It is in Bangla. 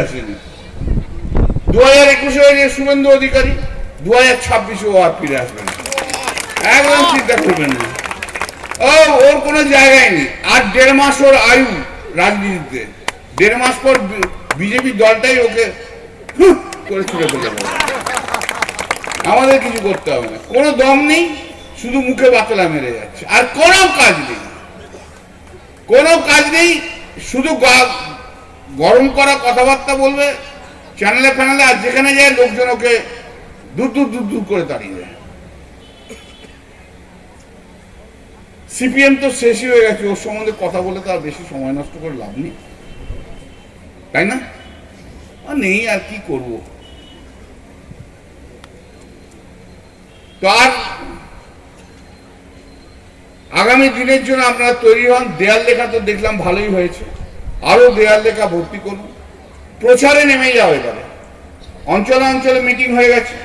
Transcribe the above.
আসেনি। 2021-এ হয়েছে শুভেন্দু অধিকারী, 2026-এ ও আর ফিরে আসবে না, একদম চিন্তা করবেন না। ওর কোনো জায়গায় নেই। আর 1.5 মাস ওর আয়ু রাজনীতিতে, 1.5 মাস পর বিজেপি দলটাই ওকে করে ছুড়ে ফেলে দেবে। আমাদের কিছু করতে হবে না, কোনো দম নেই, শুধু মুখে বাতলা মেরে যাচ্ছে, আর কোনো কাজ নেই, কোনো কাজ নেই, শুধু গরম করা কথাবার্তা বলবে চ্যানেলে ফ্যানেলে, আর যেখানে যায় লোকজন ওকে দূর দূর দূর দূর করে তাড়িয়ে দেয়। সিপিএম তো শেষই হয়ে গেছে, ওর সম্বন্ধে কথা বলে তো আর বেশি সময় নষ্ট করে লাভ নেই, তাই না? আর নেই, আর কি করব। তো আর আগামী দিনের জন্য আপনারা তৈরি হন। দেয়াল লেখা তো দেখলাম ভালোই হয়েছে, আরো দেয়াল লেখা ভর্তি করুন, প্রচারে নেমে যাও। এবারে অঞ্চলে অঞ্চলে মিটিং হয়ে গেছে,